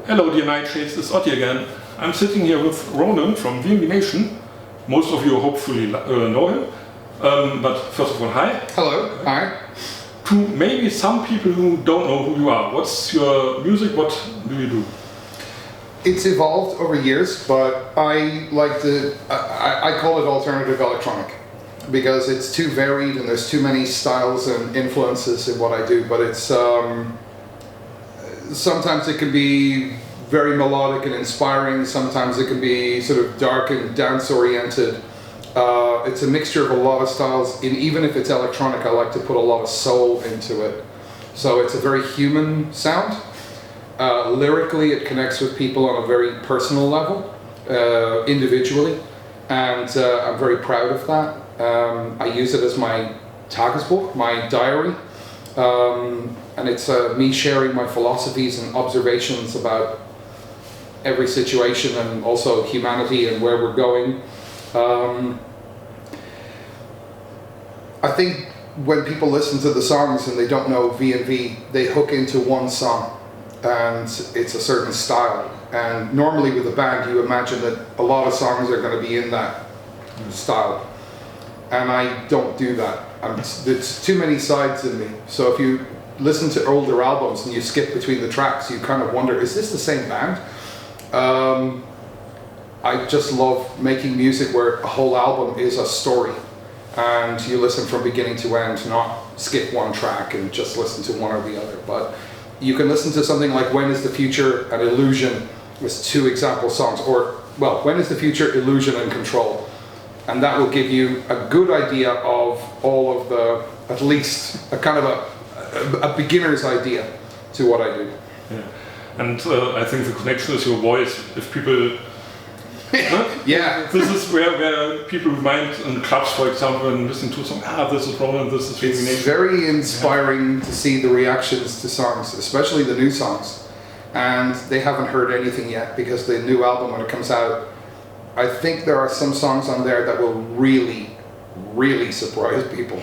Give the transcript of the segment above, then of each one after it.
Hello dear Nightshades, it's Otti again. I'm sitting here with Ronan from VNV NATION. Most of you hopefully know him. But first of all, hi. Hello, hi. To maybe some people who don't know who you are, what's your music, what do you do? It's evolved over years, but I call it alternative electronic because it's too varied and there's too many styles and influences in what I do, but it's sometimes it can be very melodic and inspiring, sometimes it can be sort of dark and dance oriented. It's a mixture of a lot of styles, and even if it's electronic, I like to put a lot of soul into it. So it's a very human sound. Lyrically, it connects with people on a very personal level, individually, and I'm very proud of that. I use it as my tagesboek, my diary, and it's me sharing my philosophies and observations about every situation and also humanity and where we're going. I think when people listen to the songs and they don't know VNV, they hook into one song and it's a certain style. And normally with a band, you imagine that a lot of songs are going to be in that style. And I don't do that. There's too many sides in me. So if you listen to older albums and you skip between the tracks, you kind of wonder, is this the same band? I just love making music where a whole album is a story and you listen from beginning to end, not skip one track and just listen to one or the other. But you can listen to something like When is the Future and Illusion as two example songs, or well, When is the Future, Illusion and Control, and that will give you a good idea of all of the, at least a kind of a beginner's idea to what I do. Yeah. And I think the connection is your voice. If people, yeah, this is where people remind in clubs, for example, and listen to a song. This is Ronan. This is VNV NATION. It's very inspiring to see the reactions to songs, especially the new songs. And they haven't heard anything yet because the new album, when it comes out, I think there are some songs on there that will really, really surprise people.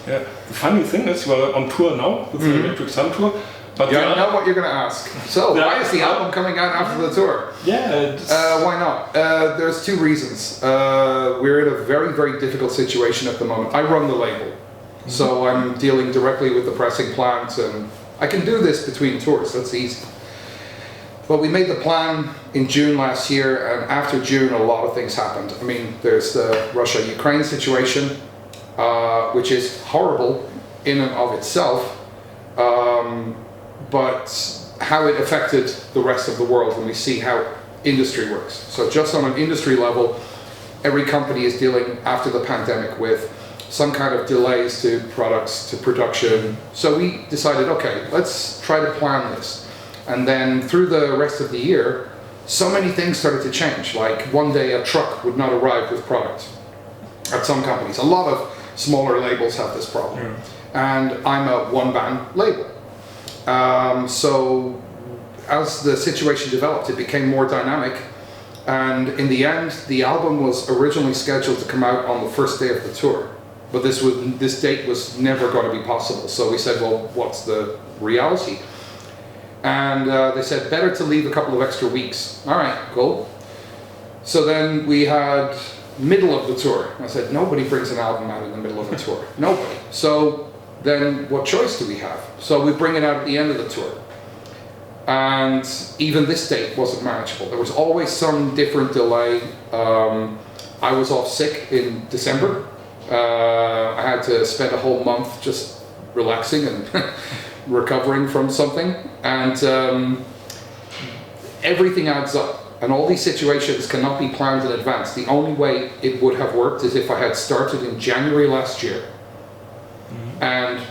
Yeah. The funny thing is, we're on tour now with the Electric Sun tour. But yeah, I know what you're going to ask. So, why is the album coming out after the tour? Yeah. Why not? There's two reasons. We're in a very, very difficult situation at the moment. I run the label, so I'm dealing directly with the pressing plant, and I can do this between tours. That's easy. But we made the plan in June last year, and after June, a lot of things happened. I mean, there's the Russia-Ukraine situation, which is horrible in and of itself. But how it affected the rest of the world, and we see how industry works. So just on an industry level, every company is dealing after the pandemic with some kind of delays to products, to production. So we decided, okay, let's try to plan this. And then through the rest of the year, so many things started to change. Like one day a truck would not arrive with product at some companies. A lot of smaller labels have this problem. Yeah. And I'm a one-band label. So as the situation developed, it became more dynamic, and in the end, the album was originally scheduled to come out on the first day of the tour, but this date was never going to be possible. So we said, well, what's the reality? And they said, better to leave a couple of extra weeks. All right, cool. So then we had middle of the tour. I said, nobody brings an album out in the middle of a tour. Nobody. So then what choice do we have? So we bring it out at the end of the tour. And even this date wasn't manageable. There was always some different delay. I was off sick in December. I had to spend a whole month just relaxing and recovering from something. And everything adds up. And all these situations cannot be planned in advance. The only way it would have worked is if I had started in January last year and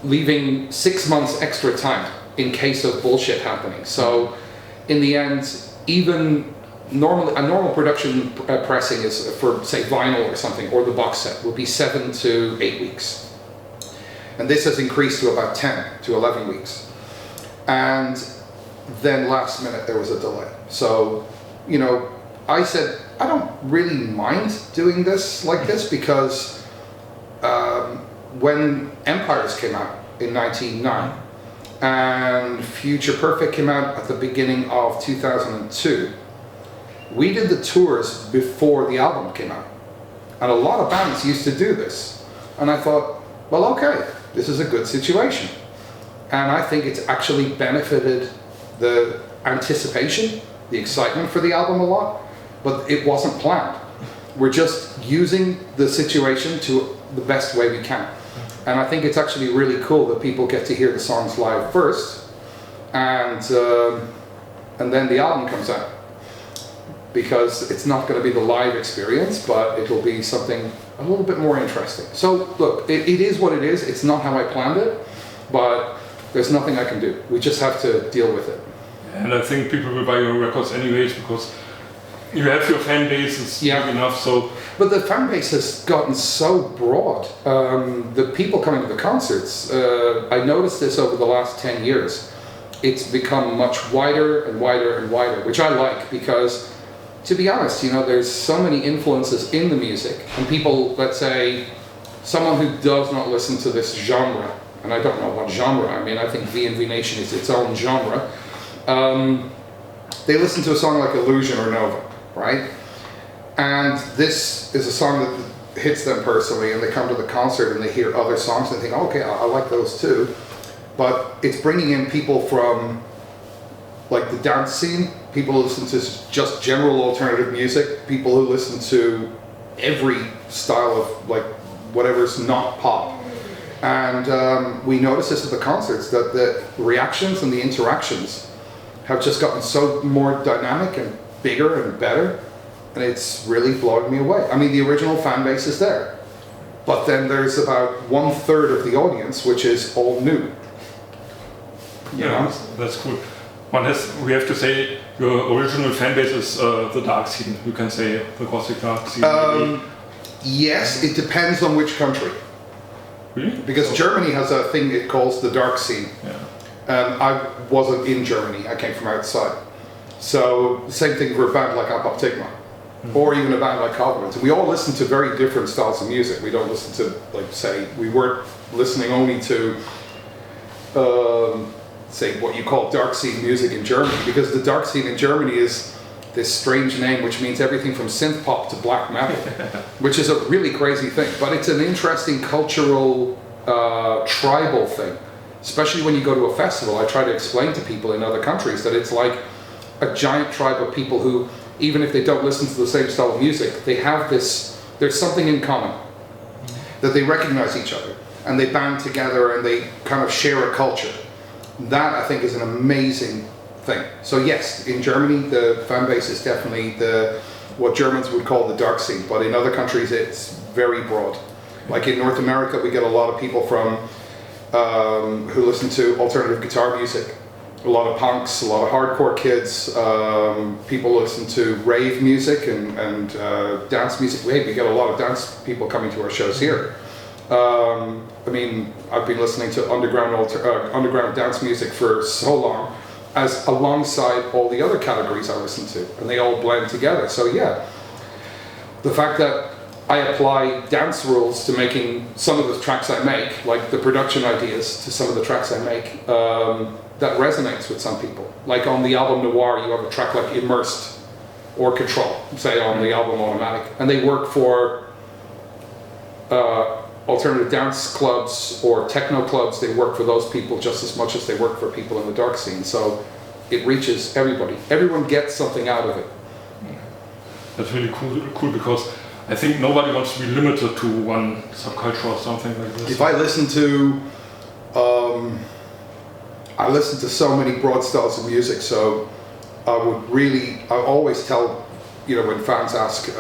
leaving 6 months extra time in case of bullshit happening. So in the end, even a normal production pressing is for, say, vinyl or something, or the box set, will be 7 to 8 weeks. And this has increased to about 10 to 11 weeks. And then last minute there was a delay. So, you know, I said, I don't really mind doing this like this because when Empires came out in 1999, and Future Perfect came out at the beginning of 2002. We did the tours before the album came out. And a lot of bands used to do this. And I thought, well, okay, this is a good situation. And I think it's actually benefited the anticipation, the excitement for the album a lot, but it wasn't planned. We're just using the situation to the best way we can. And I think it's actually really cool that people get to hear the songs live first, and then the album comes out. Because it's not going to be the live experience, but it'll be something a little bit more interesting. So look, it is what it is. It's not how I planned it, but there's nothing I can do. We just have to deal with it. And I think people will buy your records anyways, because you have your fan base, it's big enough. So, but the fan base has gotten so broad. The people coming to the concerts, I noticed this over the last 10 years. It's become much wider and wider and wider, which I like, because to be honest, you know, there's so many influences in the music, and people, let's say, someone who does not listen to this genre, and I don't know what genre, I mean, I think VNV Nation is its own genre, they listen to a song like Illusion or Nova, right? And this is a song that hits them personally, and they come to the concert and they hear other songs and think, oh, okay, I like those too. But it's bringing in people from like the dance scene, people who listen to just general alternative music, people who listen to every style of like whatever's not pop. And we notice this at the concerts, that the reactions and the interactions have just gotten so more dynamic and bigger and better, and it's really blowing me away. I mean, the original fan base is there, but then there's about 1/3 of the audience which is all new. Yeah, that's cool. We have to say your original fan base is the dark scene, you can say, the gothic dark scene. Yes, it depends on which country. Really? Because Germany has a thing it calls the dark scene. Yeah. I wasn't in Germany, I came from outside. So, same thing for a band like upcoming.On, or even a band like Komponist. We all listen to very different styles of music. We don't listen to, like, say, we weren't listening only to, say, what you call dark scene music in Germany, because the dark scene in Germany is this strange name which means everything from synth pop to black metal, which is a really crazy thing. But it's an interesting cultural, tribal thing. Especially when you go to a festival, I try to explain to people in other countries that it's like a giant tribe of people who, even if they don't listen to the same style of music, they have this, there's something in common, that they recognize each other, and they band together and they kind of share a culture. That, I think, is an amazing thing. So yes, in Germany, the fan base is definitely what Germans would call the dark scene, but in other countries it's very broad. Like in North America, we get a lot of people from who listen to alternative guitar music, a lot of punks, a lot of hardcore kids, people listen to rave music and dance music. We get a lot of dance people coming to our shows here. I mean, I've been listening to underground dance music for so long, as alongside all the other categories I listen to, and they all blend together. So yeah, the fact that I apply dance rules to making some of the tracks I make, like the production ideas to some of the tracks I make, that resonates with some people. Like on the album Noir, you have a track like Immersed or Control, say on the album Automatic, and they work for alternative dance clubs or techno clubs. They work for those people just as much as they work for people in the dark scene. So it reaches everybody. Everyone gets something out of it. That's really cool because I think nobody wants to be limited to one subculture or something like this. If I listen to, I listen to so many broad styles of music, so I always tell, you know, when fans ask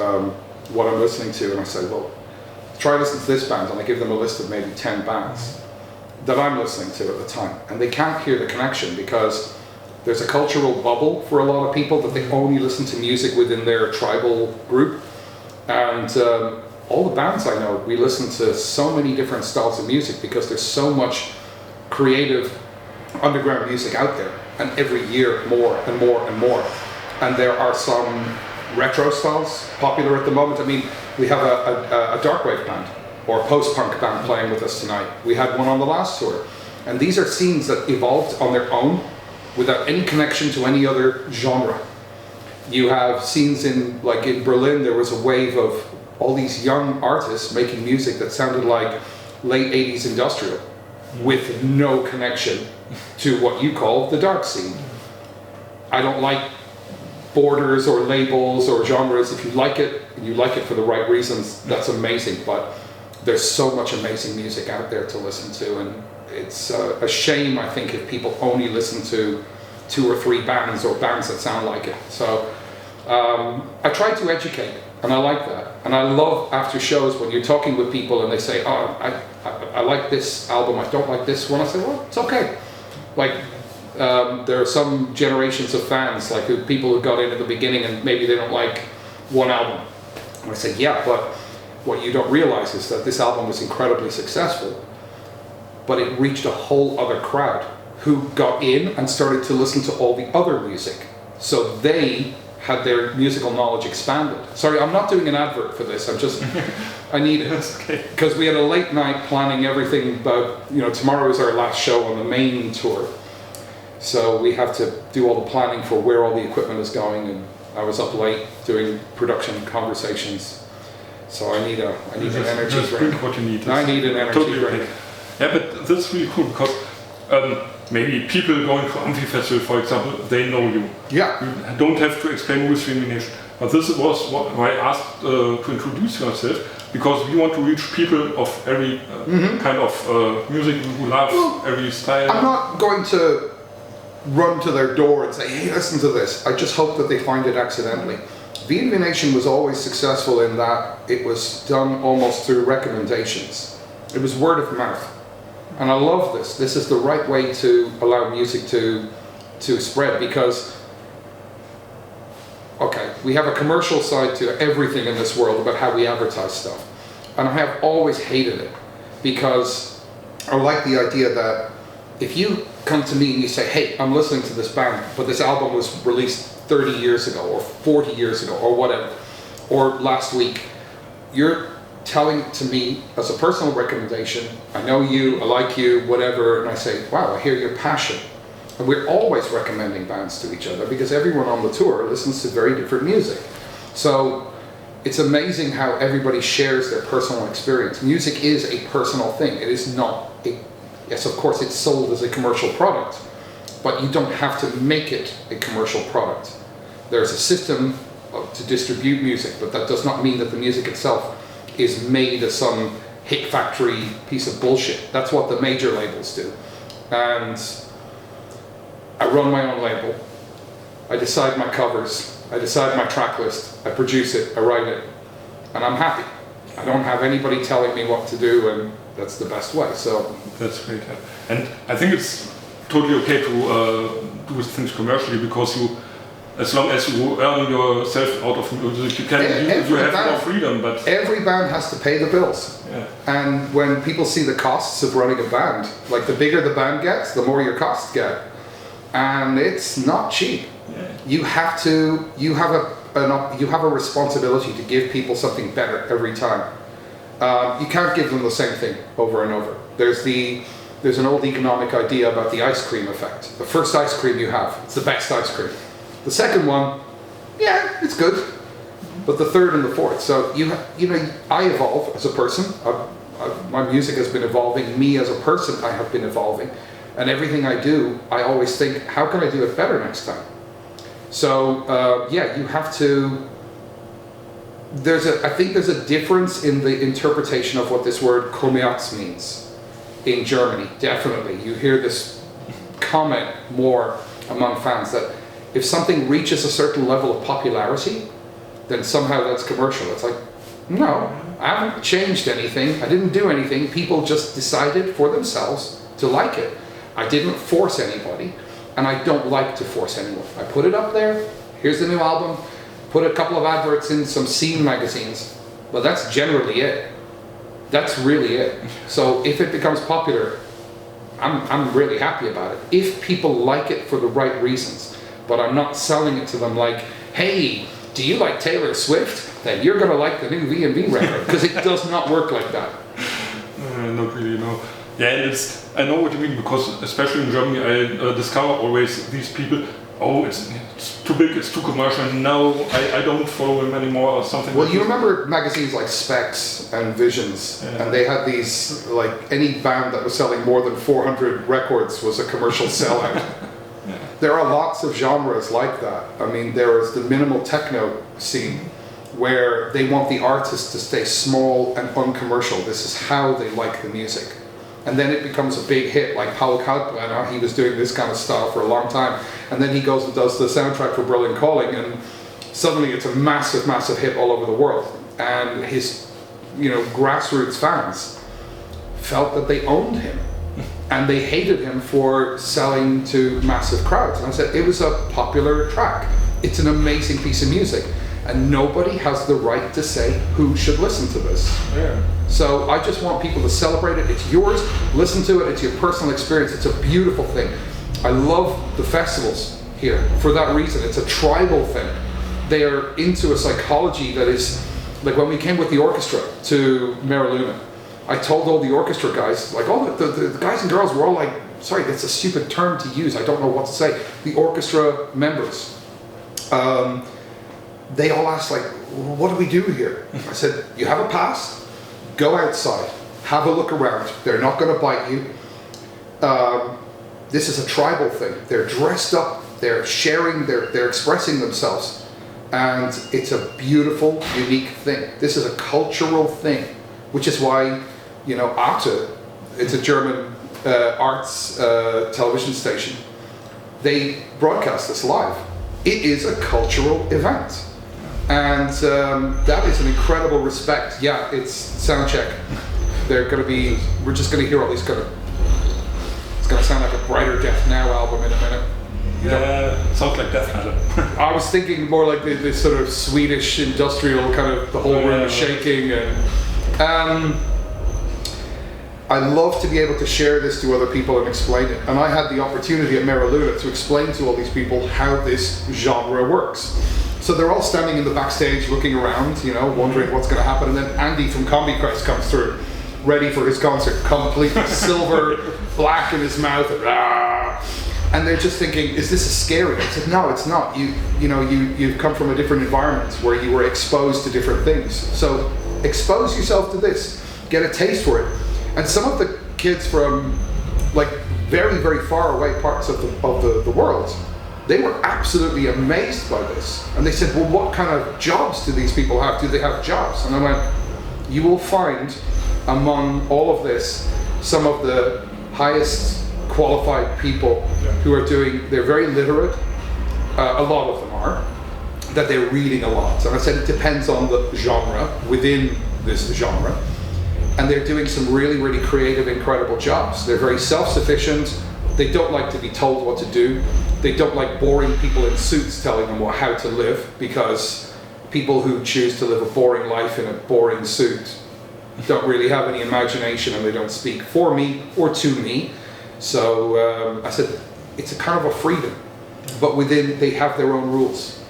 what I'm listening to, and I say, well, try listening to this band, and I give them a list of maybe 10 bands that I'm listening to at the time, and they can't hear the connection because there's a cultural bubble for a lot of people that they only listen to music within their tribal group. And all the bands I know, we listen to so many different styles of music because there's so much creative underground music out there, and every year more and more and more. And there are some retro styles popular at the moment. I mean, we have a darkwave band or post-punk band playing with us tonight. We had one on the last tour. And these are scenes that evolved on their own without any connection to any other genre. You have scenes in Berlin, there was a wave of all these young artists making music that sounded like late 80s industrial with no connection to what you call the dark scene. I don't like borders or labels or genres. If you like it, and you like it for the right reasons, that's amazing. But there's so much amazing music out there to listen to, and it's a shame, I think, if people only listen to 2 or 3 bands or bands that sound like it. So I try to educate, and I like that. And I love after shows when you're talking with people and they say, oh, I like this album, I don't like this one. I say, well, it's okay. There are some generations of fans, people who got in at the beginning and maybe they don't like one album. And I say, yeah, but what you don't realize is that this album was incredibly successful, but it reached a whole other crowd who got in and started to listen to all the other music. So they had their musical knowledge expanded. Sorry, I'm not doing an advert for this. I need it. Because we had a late night planning everything about, tomorrow is our last show on the main tour. So we have to do all the planning for where all the equipment is going, and I was up late doing production conversations. So I need an energy drink. What you need. I need an energy drink. Okay. Yeah, but that's really cool because maybe people going to Amphi Festival, for example, they know you. Yeah. You don't have to explain who is filming nation. But this was why I asked to introduce yourself, because we want to reach people of every kind of music who love every style. I'm not going to run to their door and say, hey, listen to this. I just hope that they find it accidentally. VNV Nation was always successful in that it was done almost through recommendations. It was word of mouth. And I love this. This is the right way to allow music to spread, because, okay, we have a commercial side to everything in this world about how we advertise stuff. And I have always hated it, because I like the idea that if you come to me and you say, hey, I'm listening to this band, but this album was released 30 years ago or 40 years ago or whatever, or last week, you're telling it to me as a personal recommendation. I know you, I like you, whatever, and I say, wow, I hear your passion. And we're always recommending bands to each other because everyone on the tour listens to very different music. So it's amazing how everybody shares their personal experience. Music is a personal thing. It is not yes, of course it's sold as a commercial product, but you don't have to make it a commercial product. There's a system to distribute music, but that does not mean that the music itself is made as some hit factory piece of bullshit. That's what the major labels do. And I run my own label. I decide my covers. I decide my track list. I produce it. I write it. And I'm happy. I don't have anybody telling me what to do, and that's the best way. So that's great. And I think it's totally okay to do things commercially, because you, as long as you earn yourself out of music, you have more freedom. But every band has to pay the bills. Yeah. And when people see the costs of running a band, like the bigger the band gets, the more your costs get, and it's not cheap. Yeah. You have a responsibility to give people something better every time. You can't give them the same thing over and over. There's an old economic idea about the ice cream effect. The first ice cream you have, it's the best ice cream. The second one, yeah, it's good. But the third and the fourth. So I evolve as a person. My music has been evolving. Me as a person, I have been evolving. And everything I do, I always think, how can I do it better next time? So you have to. I think there's a difference in the interpretation of what this word Kommerz means in Germany. Definitely, you hear this comment more among fans that if something reaches a certain level of popularity, then somehow that's commercial. It's like, no, I haven't changed anything. I didn't do anything. People just decided for themselves to like it. I didn't force anybody, and I don't like to force anyone. I put it up there. Here's the new album. Put a couple of adverts in some scene magazines, but that's generally it. That's really it. So if it becomes popular, I'm really happy about it. If people like it for the right reasons, but I'm not selling it to them like, hey, do you like Taylor Swift? Then you're going to like the new V&V record, because it does not work like that. Not really, no. Yeah, and I know what you mean, because especially in Germany I discover always these people, oh, it's too big, it's too commercial, no, I don't follow him anymore or something. Well, you remember magazines like Specs and Visions, and they had these, like any band that was selling more than 400 records was a commercial sellout. Yeah. There are lots of genres like that. I mean, there is the minimal techno scene, where they want the artist to stay small and uncommercial. This is how they like the music. And then it becomes a big hit, like Paul Kalkbrenner. He was doing this kind of style for a long time. And then he goes and does the soundtrack for Berlin Calling, and suddenly it's a massive, massive hit all over the world. And his, grassroots fans felt that they owned him. And they hated him for selling to massive crowds. And I said, it was a popular track. It's an amazing piece of music. And nobody has the right to say who should listen to this. Yeah. So I just want people to celebrate it. It's yours. Listen to it. It's your personal experience. It's a beautiful thing. I love the festivals here for that reason. It's a tribal thing. They are into a psychology that is, like when we came with the orchestra to Mehr, I told all the orchestra guys, like all the guys and girls were all like, sorry, that's a stupid term to use. I don't know what to say. The orchestra members. They all asked, like, what do we do here? I said, you have a pass, go outside, have a look around. They're not going to bite you. This is a tribal thing. They're dressed up, they're sharing, they're expressing themselves. And it's a beautiful, unique thing. This is a cultural thing, which is why, Hatte, it's a German arts television station, they broadcast this live. It is a cultural event. And that is an incredible respect. Yeah, it's sound check. We're just going to hear all these it's going to sound like a Brighter Death Now album in a minute. Yeah, sounds like death metal. I was thinking more like this sort of Swedish industrial kind of, the whole room is shaking. And I love to be able to share this to other people and explain it. And I had the opportunity at Mehr to explain to all these people how this genre works. So they're all standing in the backstage looking around, wondering what's going to happen. And then Andy from Combi Christ comes through, ready for his concert, completely silver, black in his mouth. And they're just thinking, is this scary? I said, no, it's not. You've come from a different environment where you were exposed to different things. So expose yourself to this, get a taste for it. And some of the kids from like very, very far away parts of the world, they were absolutely amazed by this. And they said, well, what kind of jobs do these people have? Do they have jobs? And I went, you will find among all of this some of the highest qualified people who are they're very literate, a lot of them are, that they're reading a lot. And I said it depends on the genre, within this genre. And they're doing some really, really creative, incredible jobs. They're very self-sufficient. They don't like to be told what to do. They don't like boring people in suits telling them how to live, because people who choose to live a boring life in a boring suit don't really have any imagination, and they don't speak for me or to me. So I said, it's a kind of a freedom, but within they have their own rules.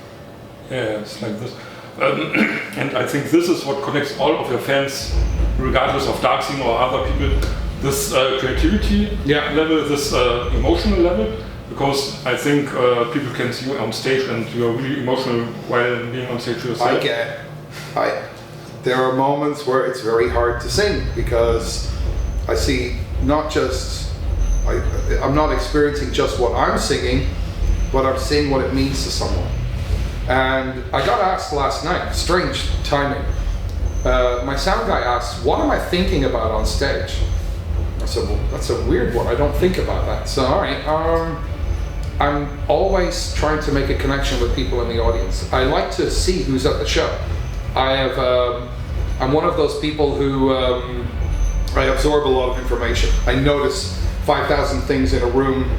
Yeah, it's like this. And I think this is what connects all of your fans, regardless of dark scene or other people, this creativity level, this emotional level, because I think people can see you on stage and you're really emotional while being on stage yourself. I get it. There are moments where it's very hard to sing, because I see not just, I'm not experiencing just what I'm singing, but I'm seeing what it means to someone. And I got asked last night, strange timing, my sound guy asked, what am I thinking about on stage? I said, well, that's a weird one, I don't think about that. So, all right, I'm always trying to make a connection with people in the audience. I like to see who's at the show. I'm one of those people who, I absorb a lot of information. I notice 5,000 things in a room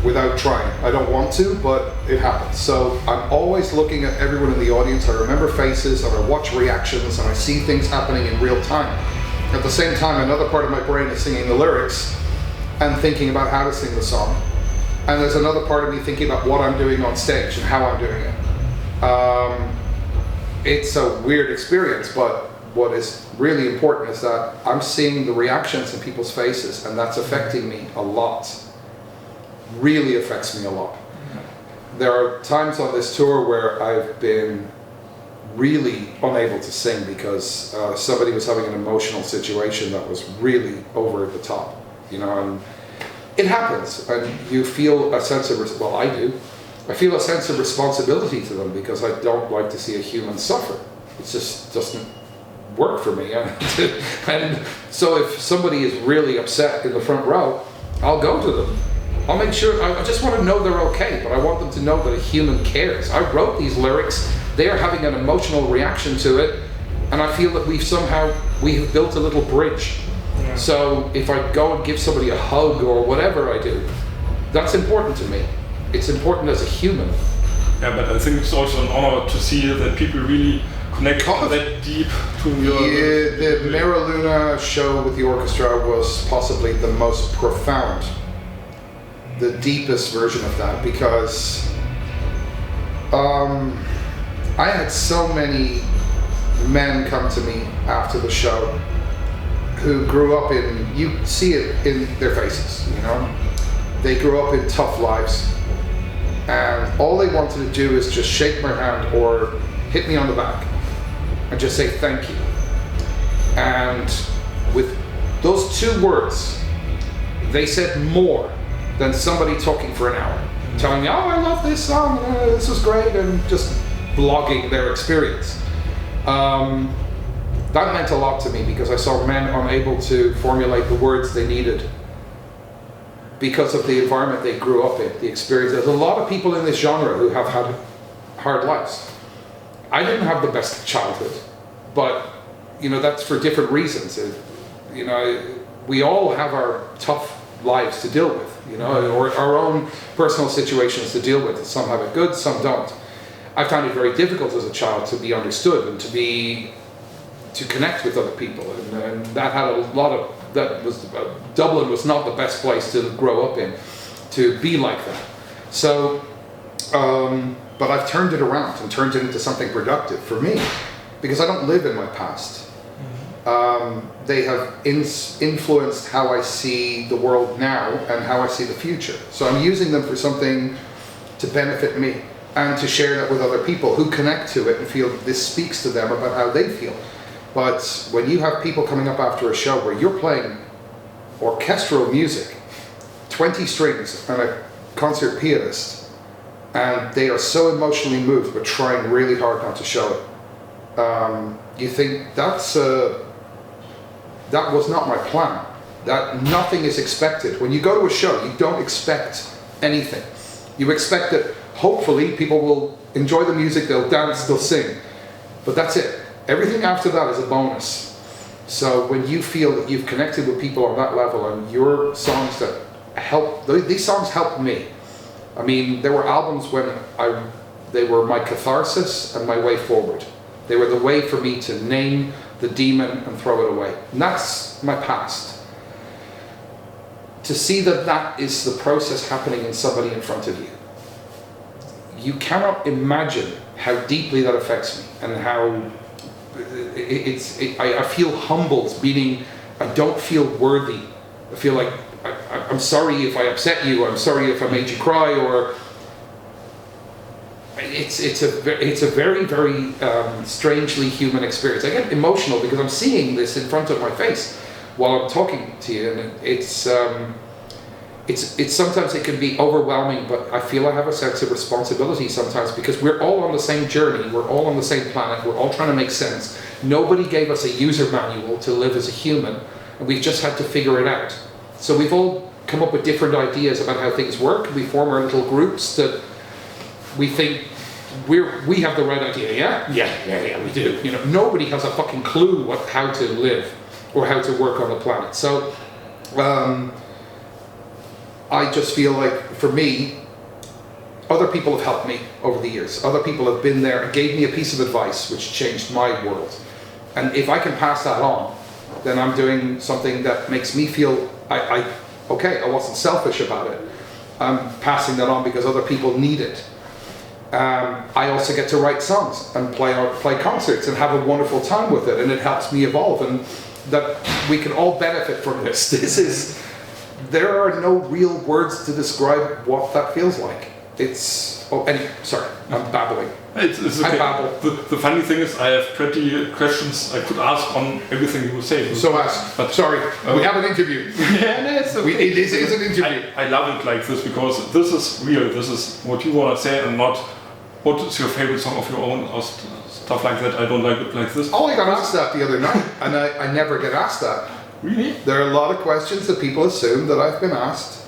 without trying. I don't want to, but it happens. So I'm always looking at everyone in the audience. I remember faces, and I watch reactions, and I see things happening in real time. At the same time, another part of my brain is singing the lyrics and thinking about how to sing the song. And there's another part of me thinking about what I'm doing on stage and how I'm doing it. It's a weird experience, but what is really important is that I'm seeing the reactions in people's faces, and that's affecting me a lot. Really affects me a lot. There are times on this tour where I've been really unable to sing because somebody was having an emotional situation that was really over the top, you know, and it happens, and you feel a sense of, well, I do. I feel a sense of responsibility to them because I don't like to see a human suffer. It just doesn't work for me. And so if somebody is really upset in the front row, I'll go to them. I'll make sure, I just want to know they're okay, but I want them to know that a human cares. I wrote these lyrics, they are having an emotional reaction to it, and I feel that we have built a little bridge. Yeah. So if I go and give somebody a hug or whatever I do, that's important to me. It's important as a human. Yeah, but I think it's also an honor to see that people really connect that deep to your... Yeah, the Mera Luna show with the orchestra was possibly the most profound, the deepest version of that, because I had so many men come to me after the show who grew up in, you see it in their faces, you know? They grew up in tough lives, and all they wanted to do is just shake my hand or hit me on the back and just say thank you. And with those two words, they said more than somebody talking for an hour, telling me, oh, I love this song, this was great, and just blogging their experience. That meant a lot to me because I saw men unable to formulate the words they needed because of the environment they grew up in, the experience. There's a lot of people in this genre who have had hard lives. I didn't have the best childhood, but you know, that's for different reasons. You know, we all have our tough lives to deal with, you know, or our own personal situations to deal with. Some have it good, some don't. I found it very difficult as a child to be understood and to connect with other people, and that had a lot of, Dublin was not the best place to grow up in, to be like that. So, but I've turned it around and turned it into something productive for me, because I don't live in my past. They have influenced how I see the world now and how I see the future. So I'm using them for something to benefit me and to share that with other people who connect to it and feel this speaks to them about how they feel. But when you have people coming up after a show where you're playing orchestral music, 20 strings and a concert pianist, and they are so emotionally moved but trying really hard not to show it, you think that was not my plan. That nothing is expected. When you go to a show, you don't expect anything. You expect that hopefully people will enjoy the music, they'll dance, they'll sing, but that's it. Everything after that is a bonus. So when you feel that you've connected with people on that level, and your songs that help, these songs helped me. I mean, there were albums when they were my catharsis and my way forward. They were the way for me to name the demon and throw it away. And that's my past. To see that that is the process happening in somebody in front of you, you cannot imagine how deeply that affects me, and how I feel humbled, meaning I don't feel worthy. I feel like I'm sorry if I upset you, I'm sorry if I made you cry, or it's a very, very strangely human experience. I get emotional because I'm seeing this in front of my face while I'm talking to you, and it's sometimes it can be overwhelming, but I feel I have a sense of responsibility sometimes, because we're all on the same journey, we're all on the same planet, we're all trying to make sense. Nobody gave us a user manual to live as a human, and we've just had to figure it out. So we've all come up with different ideas about how things work. We form our little groups that we think we have the right idea. Yeah, we do. You know, nobody has a fucking clue how to live or how to work on the planet. So I just feel like, for me, other people have helped me over the years. Other people have been there and gave me a piece of advice which changed my world. And if I can pass that on, then I'm doing something that makes me feel, I wasn't selfish about it. I'm passing that on because other people need it. I also get to write songs and play concerts and have a wonderful time with it, and it helps me evolve, and that we can all benefit from this. There are no real words to describe what that feels like. Sorry, I'm babbling. It's okay. I babble. The funny thing is, I have 20 questions I could ask on everything you say. So ask. But sorry, we have an interview. It is an interview. I love it like this because this is real. This is what you want to say, and not what is your favorite song of your own or stuff like that. I don't like it like this. Oh, I got asked that the other night, and I never get asked that. Really? There are a lot of questions that people assume that I've been asked.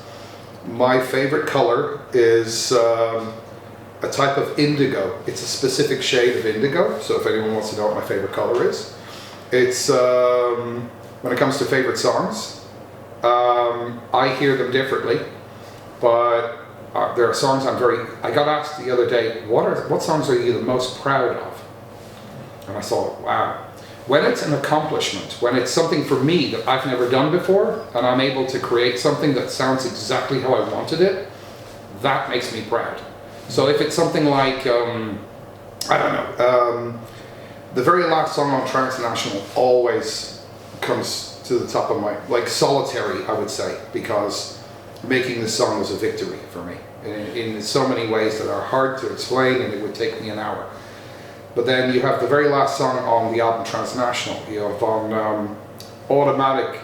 My favorite color is a type of indigo. It's a specific shade of indigo, so if anyone wants to know what my favorite color is. It's, when it comes to favorite songs, I hear them differently, but there are songs I got asked the other day, what songs are you the most proud of? And I thought, wow. When it's an accomplishment, when it's something for me that I've never done before, and I'm able to create something that sounds exactly how I wanted it, that makes me proud. So if it's something like, I don't know, the very last song on Transnational always comes to the top of my, like Solitary, I would say, because making this song was a victory for me in so many ways that are hard to explain, and it would take me an hour. But then you have the very last song on the album Transnational. You have on Automatic,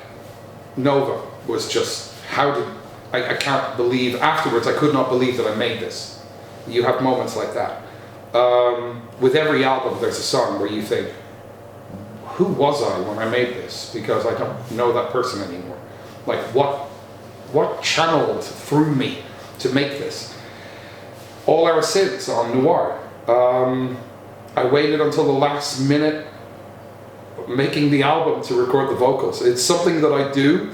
Nova was just, I can't believe, afterwards I could not believe that I made this. You have moments like that. With every album there's a song where you think, who was I when I made this? Because I don't know that person anymore. Like what channeled through me to make this? All Our Sins on Noir. I waited until the last minute making the album to record the vocals. It's something that I do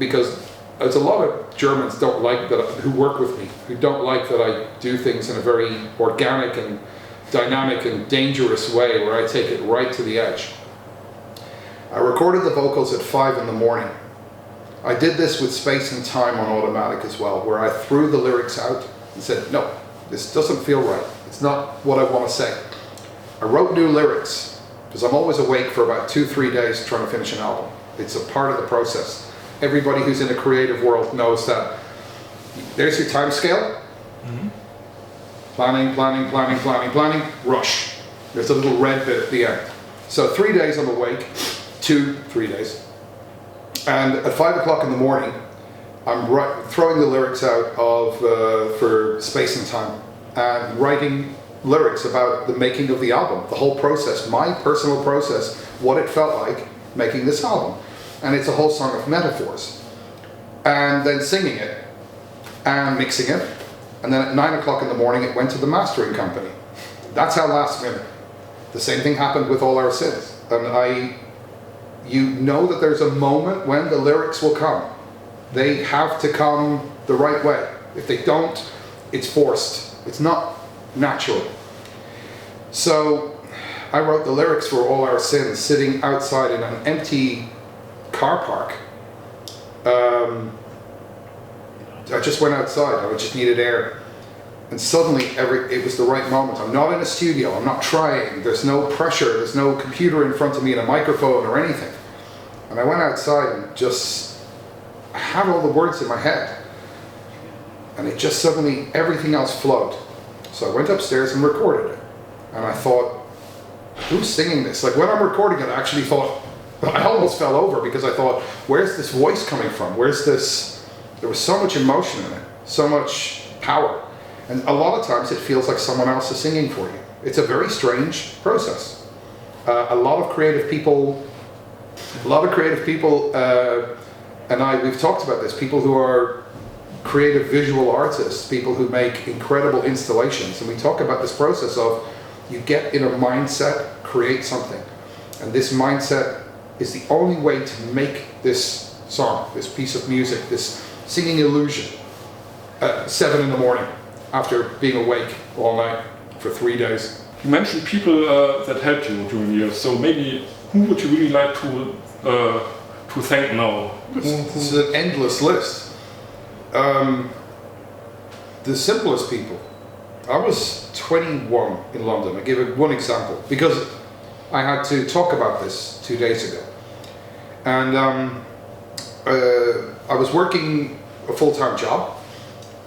because there's a lot of Germans don't like that, who work with me, who don't like that I do things in a very organic and dynamic and dangerous way where I take it right to the edge. I recorded the vocals at 5 in the morning. I did this with Space and Time on Automatic as well, where I threw the lyrics out and said, no, this doesn't feel right. It's not what I want to say. I wrote new lyrics because I'm always awake for about 2-3 days trying to finish an album. It's a part of the process. Everybody who's in a creative world knows that there's your time scale. Mm-hmm. Planning, rush. There's a little red bit at the end. So 3 days I'm awake, 3 days. And at 5 o'clock in the morning, I'm throwing the lyrics out for Space and Time and writing lyrics about the making of the album, the whole process, my personal process, what it felt like making this album. And it's a whole song of metaphors. And then singing it and mixing it. And then at 9 o'clock in the morning it went to the mastering company. That's how last minute. The same thing happened with All Our Sins. And you know that there's a moment when the lyrics will come. They have to come the right way. If they don't, it's forced. It's not natural. So I wrote the lyrics for All Our Sins sitting outside in an empty car park. I just went outside. I just needed air. And suddenly it was the right moment. I'm not in a studio. I'm not trying. There's no pressure. There's no computer in front of me and a microphone or anything. And I went outside and just had all the words in my head. And it just suddenly, everything else flowed. So I went upstairs and recorded it. And I thought, who's singing this? Like when I'm recording it, I actually thought, I almost fell over because I thought, where's this voice coming from? Where's this? There was so much emotion in it, so much power. And a lot of times it feels like someone else is singing for you. It's a very strange process. A lot of creative people and we've talked about this, people who are creative visual artists, people who make incredible installations. And we talk about this process of you get in a mindset, create something. And this mindset is the only way to make this song, this piece of music, this singing illusion at 7 in the morning after being awake all night for 3 days. You mentioned people that helped you during the years, so maybe who would you really like to thank now? This is an endless list. The simplest people. I was 21 in London. I give it one example because I had to talk about this 2 days ago. And I was working a full-time job,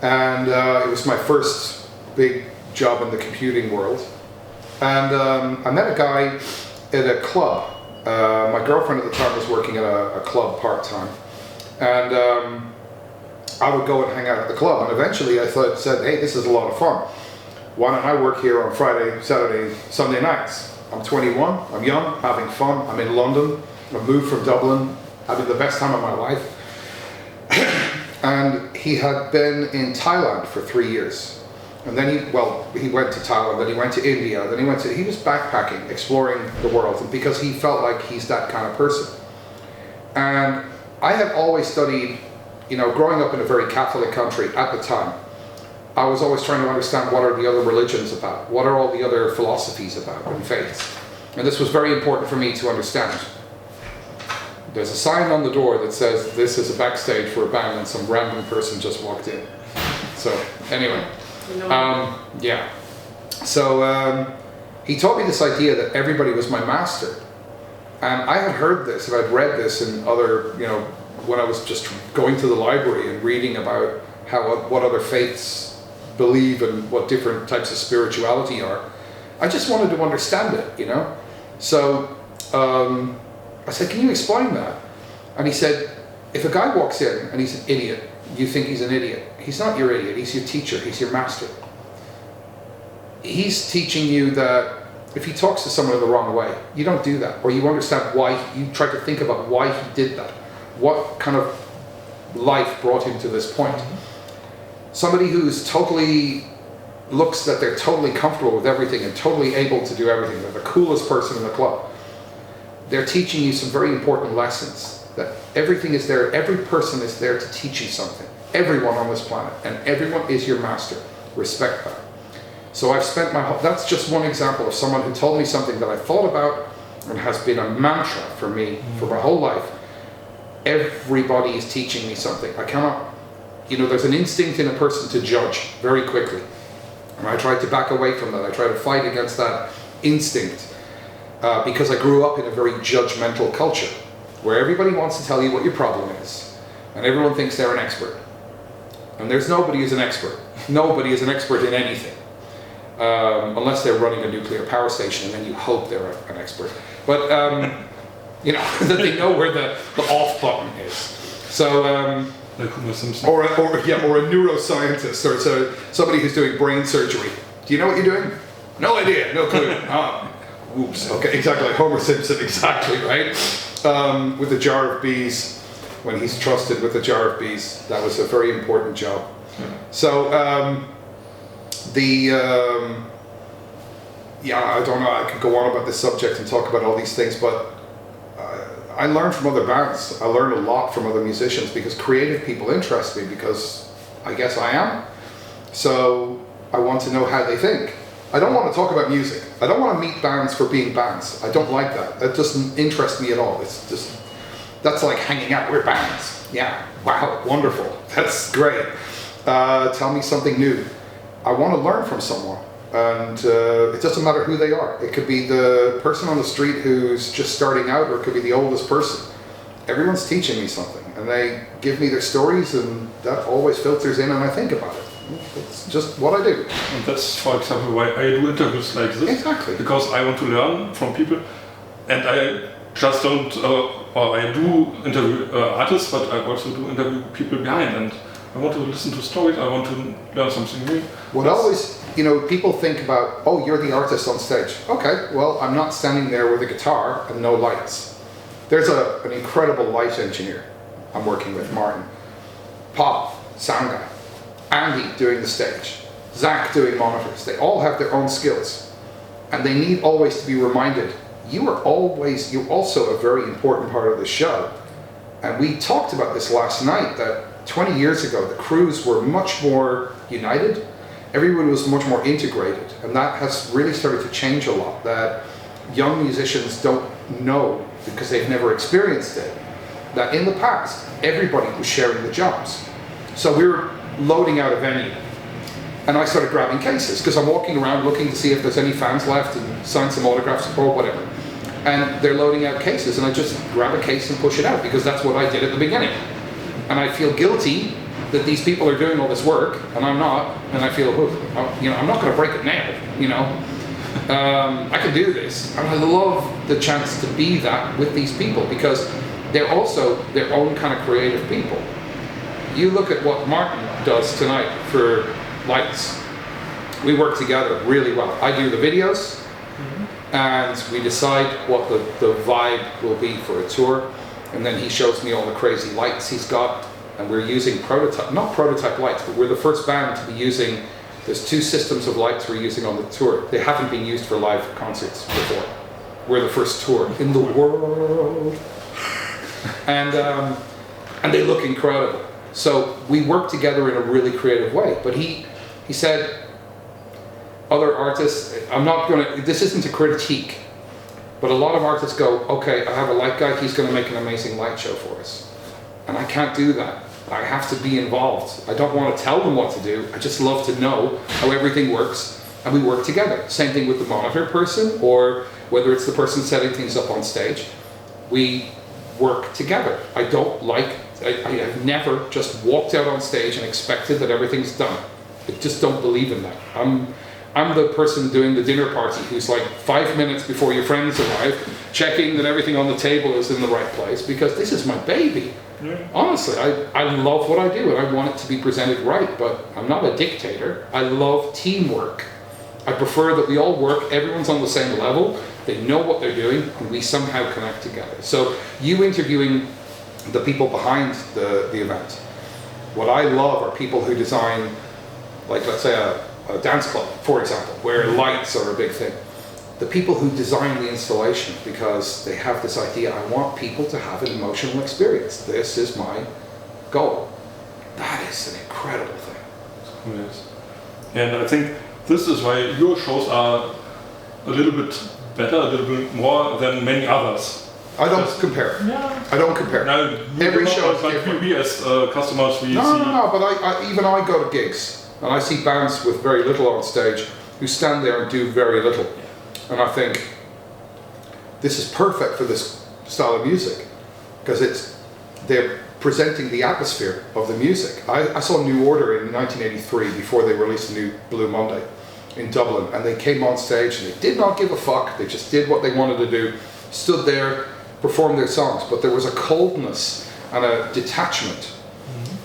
and it was my first big job in the computing world. And I met a guy at a club. My girlfriend at the time was working at a club part-time. And I would go and hang out at the club. And eventually I said, hey, this is a lot of fun. Why don't I work here on Friday, Saturday, Sunday nights? I'm 21, I'm young, having fun, I'm in London. I moved from Dublin, having the best time of my life. And he had been in Thailand for 3 years. And then he went to Thailand, then he went to India, then he was backpacking, exploring the world, because he felt like he's that kind of person. And I had always studied, growing up in a very Catholic country at the time, I was always trying to understand what are the other religions about, what are all the other philosophies about and faiths. And this was very important for me to understand. There's a sign on the door that says this is a backstage for a band, and some random person just walked in. So anyway, yeah. So he taught me this idea that everybody was my master. And I had heard this, and I'd read this in other, when I was just going to the library and reading about what other faiths believe and what different types of spirituality are. I just wanted to understand it, So I said, can you explain that? And he said, if a guy walks in and he's an idiot, you think he's an idiot. He's not your idiot, he's your teacher, he's your master. He's teaching you that if he talks to someone the wrong way, you don't do that. Or you understand why, you try to think about why he did that. What kind of life brought him to this point. Somebody who's looks that they're totally comfortable with everything and totally able to do everything. They're the coolest person in the club. They're teaching you some very important lessons, that everything is there, every person is there to teach you something. Everyone on this planet, and everyone is your master. Respect that. So I've spent that's just one example of someone who told me something that I thought about and has been a mantra for me for my whole life. Everybody is teaching me something. I cannot, there's an instinct in a person to judge very quickly. And I tried to back away from that. I tried to fight against that instinct. Because I grew up in a very judgmental culture where everybody wants to tell you what your problem is and everyone thinks they're an expert. And there's nobody who's an expert. Nobody is an expert in anything. Unless they're running a nuclear power station, and then you hope they're an expert. But, that they know where the off button is. So, or a neuroscientist, or somebody who's doing brain surgery. Do you know what you're doing? No idea, no clue. Oops, okay, exactly, like Homer Simpson, exactly, right? With the jar of bees, when he's trusted with the jar of bees, that was a very important job. So, I don't know, I could go on about this subject and talk about all these things, but I learned from other bands. I learned a lot from other musicians because creative people interest me because I guess I am. So I want to know how they think. I don't want to talk about music. I don't want to meet bands for being bands. I don't like that. That doesn't interest me at all. It's just, that's like hanging out. We're bands. Yeah, wow, wonderful. That's great. Tell me something new. I want to learn from someone. And it doesn't matter who they are. It could be the person on the street who's just starting out, or it could be the oldest person. Everyone's teaching me something, and they give me their stories, and that always filters in, and I think about it. It's just what I do. And that's, for example, why I do interviews like this. Exactly. Because I want to learn from people, and I just don't, or I do interview artists, but I also do interview people behind, and I want to listen to stories, I want to learn something new. What always, people think about, oh, you're the artist on stage. Okay, well, I'm not standing there with a guitar and no lights. There's an incredible light engineer I'm working with, Martin. Pop, sound guy. Andy doing the stage. Zach doing monitors. They all have their own skills. And they need always to be reminded, you're also a very important part of the show. And we talked about this last night, that 20 years ago, the crews were much more united. Everyone was much more integrated. And that has really started to change a lot, that young musicians don't know, because they've never experienced it, that in the past, everybody was sharing the jobs. So we were loading out a venue, And I started grabbing cases because I'm walking around looking to see if there's any fans left and sign some autographs or whatever. And they're loading out cases, and I just grab a case and push it out because that's what I did at the beginning. And I feel guilty that these people are doing all this work and I'm not, and I feel, I'm not going to break a nail, I can do this. And I love the chance to be that with these people because they're also their own kind of creative people. You look at what Martin does tonight for lights. We work together really well. I do the videos, and we decide what the vibe will be for a tour, and then he shows me all the crazy lights he's got, and we're using not prototype lights, but we're the first band to be using, there's 2 systems of lights we're using on the tour. They haven't been used for live concerts before. We're the first tour in the world. And they look incredible. So we work together in a really creative way. But he said, other artists, this isn't a critique, but a lot of artists go, okay, I have a light guy, he's going to make an amazing light show for us. And I can't do that. I have to be involved. I don't want to tell them what to do. I just love to know how everything works, and we work together. Same thing with the monitor person, or whether it's the person setting things up on stage. We work together. I have never just walked out on stage and expected that everything's done. I just don't believe in that. I'm the person doing the dinner party who's like 5 minutes before your friends arrive, checking that everything on the table is in the right place, because this is my baby. Yeah. Honestly, I love what I do and I want it to be presented right, but I'm not a dictator. I love teamwork. I prefer that we all work, everyone's on the same level, they know what they're doing, and we somehow connect together. So you interviewing the people behind the event, what I love are people who design, like let's say a dance club, for example, where lights are a big thing. The people who design the installation, because they have this idea, I want people to have an emotional experience. This is my goal. That is an incredible thing. Yes. And I think this is why your shows are a little bit better, a little bit more than many others. I don't compare. Yeah. I don't compare. Now, every show is like different. we as customers, we see... No, but I go to gigs, and I see bands with very little on stage who stand there and do very little. And I think, this is perfect for this style of music, because they're presenting the atmosphere of the music. I saw New Order in 1983 before they released a new Blue Monday in Dublin, and they came on stage and they did not give a fuck. They just did what they wanted to do, stood there, performed their songs, but there was a coldness and a detachment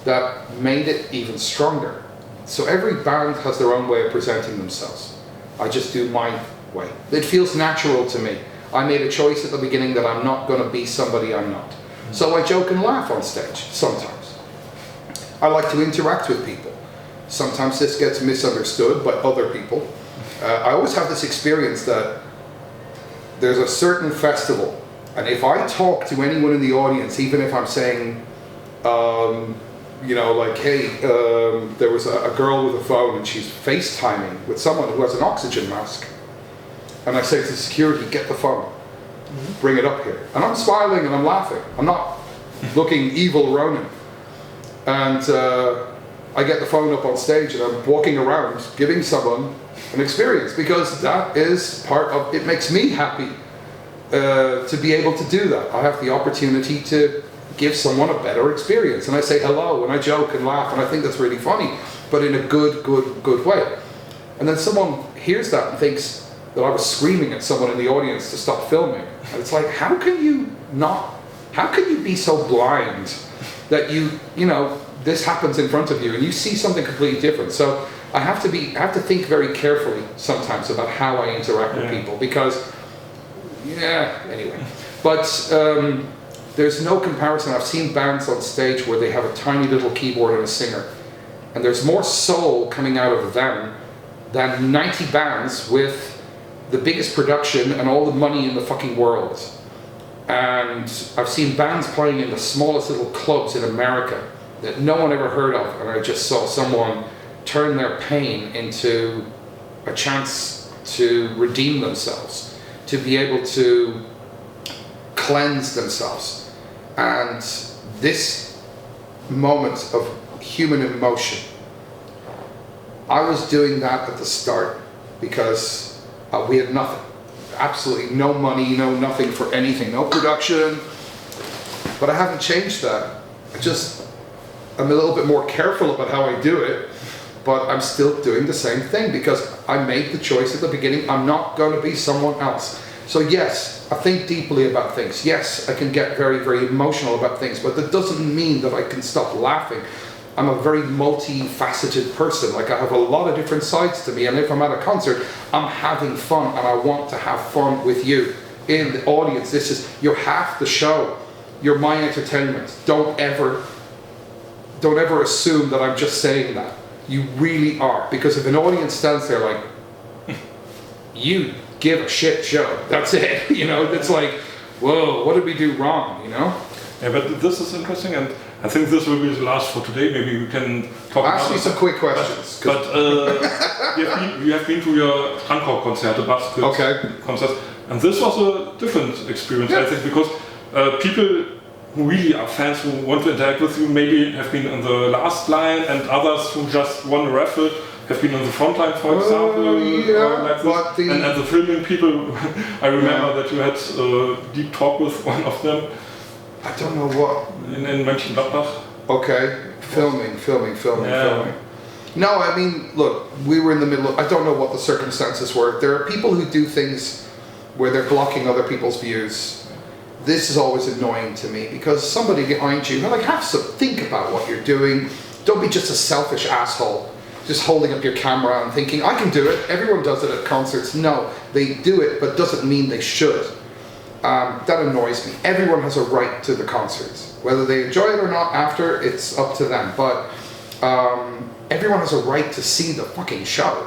that made it even stronger. So every band has their own way of presenting themselves. I just do my way. It feels natural to me. I made a choice at the beginning that I'm not going to be somebody I'm not. So I joke and laugh on stage, sometimes. I like to interact with people. Sometimes this gets misunderstood by other people. I always have this experience that there's a certain festival, and if I talk to anyone in the audience, even if I'm saying, hey, there was a girl with a phone and she's FaceTiming with someone who has an oxygen mask, and I say to security, get the phone, bring it up here. And I'm smiling and I'm laughing. I'm not looking evil Ronan. And I get the phone up on stage and I'm walking around giving someone an experience, because that is part of, it makes me happy to be able to do that. I have the opportunity to give someone a better experience. And I say hello and I joke and laugh, and I think that's really funny, but in a good way. And then someone hears that and thinks that I was screaming at someone in the audience to stop filming. And it's like, how can you be so blind that this happens in front of you and you see something completely different? So I have to think very carefully sometimes about how I interact with people, because, anyway. But there's no comparison. I've seen bands on stage where they have a tiny little keyboard and a singer, and there's more soul coming out of them than 90 bands with the biggest production and all the money in the fucking world. And I've seen bands playing in the smallest little clubs in America that no one ever heard of, and I just saw someone turn their pain into a chance to redeem themselves, to be able to cleanse themselves. And this moment of human emotion I was doing that at the start because we had nothing. Absolutely no money, no nothing for anything, no production. But I haven't changed that. I'm a little bit more careful about how I do it, but I'm still doing the same thing because I made the choice at the beginning. I'm not going to be someone else. So yes, I think deeply about things. Yes, I can get very, very emotional about things, but that doesn't mean that I can stop laughing. I'm a very multifaceted person. Like, I have a lot of different sides to me, and if I'm at a concert, I'm having fun, and I want to have fun with you in the audience. You're half the show. You're my entertainment. Don't ever assume that I'm just saying that. You really are, because if an audience stands there like, you give a shit show, that's it. You know, it's like, whoa, what did we do wrong? You know? Yeah, but this is interesting, and I think this will be the last for today. Maybe we can talk Ask me some quick questions. But we have been to your Frankfurt concert, the concert, and this was a different experience, I think, because people who really are fans who want to interact with you maybe have been in the last line, and others who just won a raffle have been on the front line, for example, like this. And the filming people, I remember that you had a deep talk with one of them. I don't know what. In Mönchengladbach. Okay, filming. No, I mean, look, we were in the middle of, I don't know what the circumstances were. There are people who do things where they're blocking other people's views. This is always annoying to me because somebody behind you, like, think about what you're doing. Don't be just a selfish asshole, just holding up your camera and thinking, I can do it. Everyone does it at concerts. No, they do it, but doesn't mean they should. That annoys me. Everyone has a right to the concerts. Whether they enjoy it or not after, it's up to them. But everyone has a right to see the fucking show.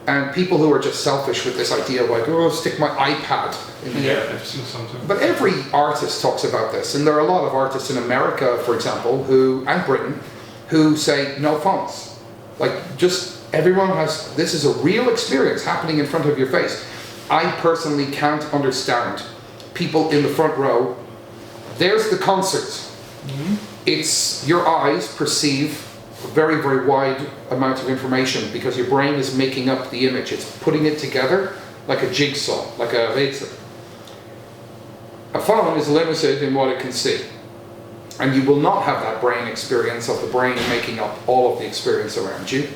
And people who are just selfish with this idea of like, oh, stick my iPad in the air. I've seen something. But every artist talks about this. And there are a lot of artists in America, for example, and Britain, who say no phones. Like, just everyone has, this is a real experience happening in front of your face. I personally can't understand people in the front row. There's the concert. Mm-hmm. It's your eyes perceive a very, very wide amount of information because your brain is making up the image. It's putting it together like a jigsaw, like a rätsel. A phone is limited in what it can see. And you will not have that brain experience of the brain making up all of the experience around you.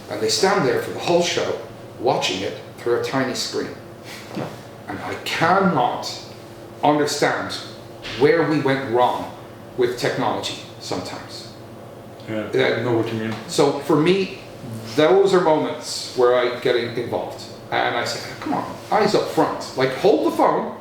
And they stand there for the whole show, watching it through a tiny screen. And I cannot understand where we went wrong with technology sometimes. Yeah, I know what you mean. So for me, those are moments where I get involved. And I say, come on, eyes up front. Like, hold the phone,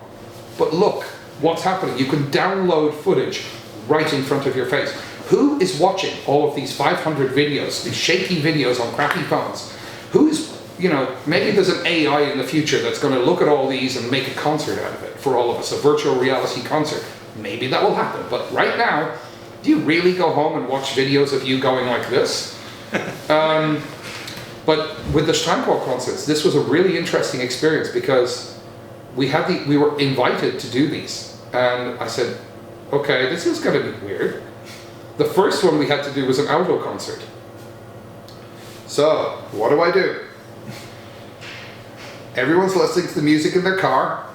but look what's happening. You can download footage right in front of your face. Who is watching all of these 500 videos, these shaky videos on crappy phones? Who is, maybe there's an AI in the future that's going to look at all these and make a concert out of it for all of us, a virtual reality concert. Maybe that will happen. But right now, do you really go home and watch videos of you going like this? But with the Steinquart concerts, this was a really interesting experience because we were invited to do these. And I said, okay, this is going to be weird. The first one we had to do was an auto concert. So, what do? Everyone's listening to the music in their car.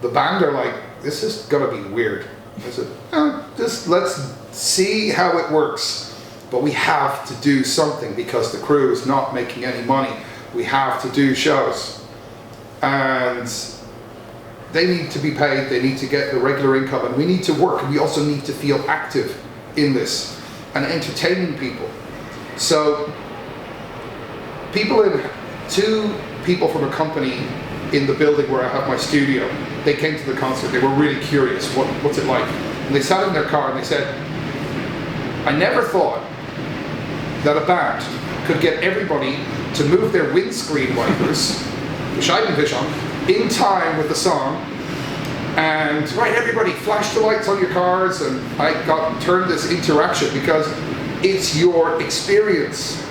The band are like, this is going to be weird. I said, just let's see how it works. But we have to do something because the crew is not making any money. We have to do shows. And they need to be paid, they need to get the regular income, and we need to work, and we also need to feel active in this and entertaining people. So two people from a company in the building where I have my studio, they came to the concert. They were really curious, what's it like? And they sat in their car and they said, I never thought that a band could get everybody to move their windscreen wipers, the Scheibenwischern, in time with the song, and everybody flash the lights on your cars, and I turned this interaction because it's your experience.